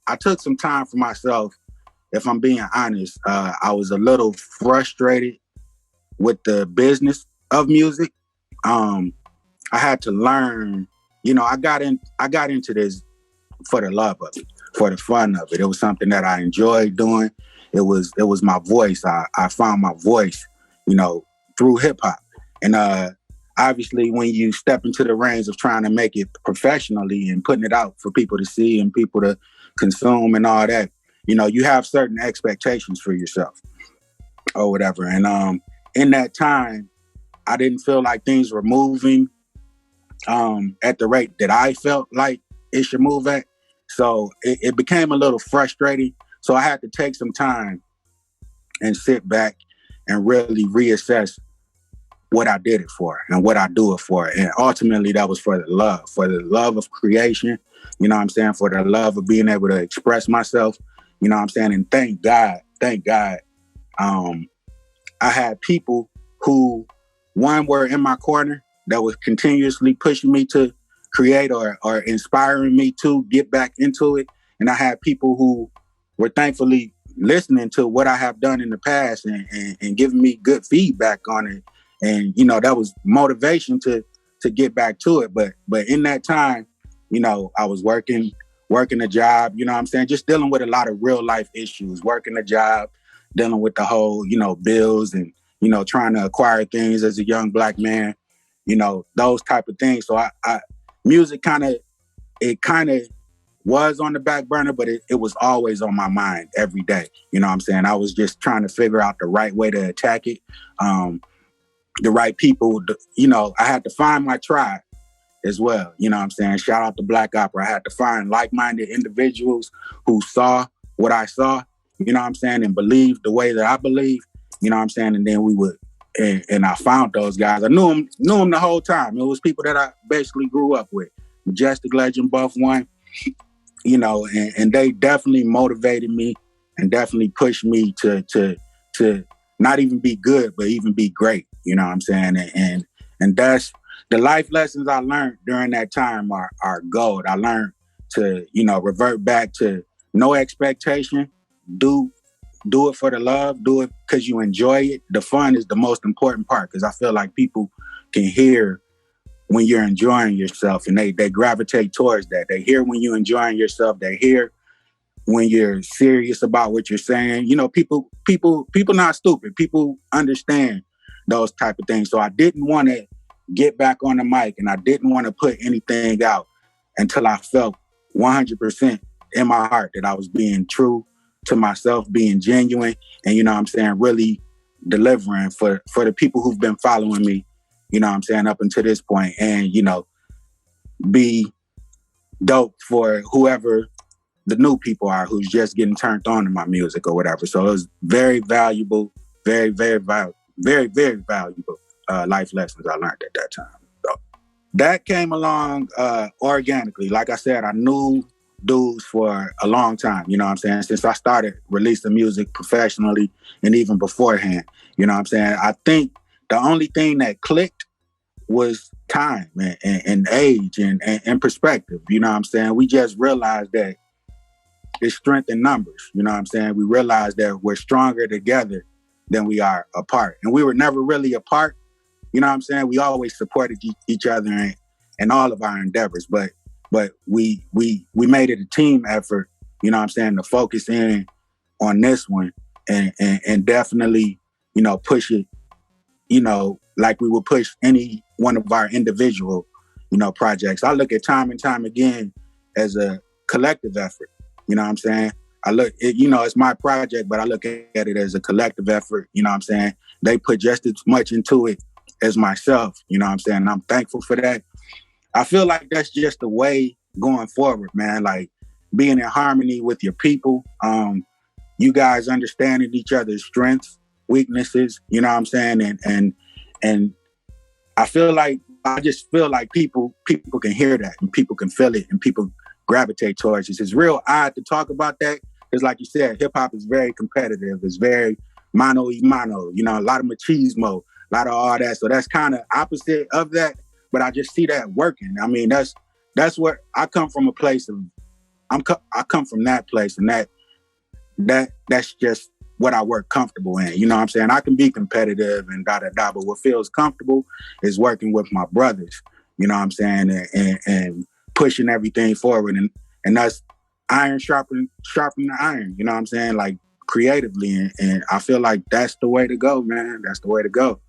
I took some time for myself. If I'm being honest, I was a little frustrated with the business of music. I had to learn. I got into this for the love of it, for the fun of it. It was something that I enjoyed doing. It was my voice. I found my voice, through hip hop. And obviously, when you step into the reins of trying to make it professionally and putting it out for people to see and people to consume and all that, you have certain expectations for yourself or whatever. And in that time, I didn't feel like things were moving at the rate that I felt like it should move at. So it became a little frustrating. So I had to take some time and sit back and really reassess what I did it for and what I do it for. And ultimately that was for the love of creation, you know what I'm saying? For the love of being able to express myself, you know what I'm saying? And thank God, I had people who, one, were in my corner that was continuously pushing me to create or inspiring me to get back into it. And I had people who were thankfully listening to what I have done in the past and giving me good feedback on it. And, that was motivation to get back to it. But in that time, I was working a job, you know what I'm saying? Just dealing with a lot of real life issues, working a job, dealing with the whole, bills and, trying to acquire things as a young Black man, those type of things. So I music kind of was on the back burner, but it was always on my mind every day. You know what I'm saying? I was just trying to figure out the right way to attack it. The right people, I had to find my tribe as well. You know what I'm saying? Shout out to Black Opera. I had to find like-minded individuals who saw what I saw, you know what I'm saying, and believed the way that I believe, you know what I'm saying? And then we would, and I found those guys. I knew them the whole time. It was people that I basically grew up with. Majestic Legend, Buff One, and they definitely motivated me and definitely pushed me to not even be good, but even be great. You know what I'm saying? And that's the life lessons I learned during that time are gold. I learned to, revert back to no expectation, do it for the love, do it because you enjoy it. The fun is the most important part because I feel like people can hear when you're enjoying yourself and they gravitate towards that. They hear when you're enjoying yourself. They hear when you're serious about what you're saying. People not stupid. People understand those type of things. So I didn't want to get back on the mic and I didn't want to put anything out until I felt 100% in my heart that I was being true to myself, being genuine, and really delivering for the people who've been following me, up until this point, and be dope for whoever the new people are who's just getting turned on to my music or whatever. So it was very valuable, very, very valuable. Very, very valuable life lessons I learned at that time. So that came along organically. Like I said, I knew dudes for a long time, you know what I'm saying? Since I started releasing music professionally and even beforehand, you know what I'm saying? I think the only thing that clicked was time and age and perspective, you know what I'm saying? We just realized that it's strength in numbers, you know what I'm saying? We realized that we're stronger together than we are apart. And we were never really apart. You know what I'm saying? We always supported each other in all of our endeavors, but we made it a team effort, you know what I'm saying, to focus in on this one and definitely, push it, like we would push any one of our individual, projects. I look at time and time again as a collective effort, you know what I'm saying? It's my project, but I look at it as a collective effort. You know what I'm saying? They put just as much into it as myself. You know what I'm saying? And I'm thankful for that. I feel like that's just the way going forward, man. Like being in harmony with your people. You guys understanding each other's strengths, weaknesses. You know what I'm saying? And I just feel like people can hear that and people can feel it and people gravitate towards it. It's real odd to talk about that. Because like you said, hip hop is very competitive. It's very mano y mano, a lot of machismo, a lot of all that. So that's kind of opposite of that. But I just see that working. I mean, that's where I come from, a place of I come from that place, and that's just what I work comfortable in. You know what I'm saying? I can be competitive and da, but what feels comfortable is working with my brothers, you know what I'm saying? And pushing everything forward. And that's iron sharpen the iron, you know what I'm saying? Like creatively. And I feel like that's the way to go, man. That's the way to go.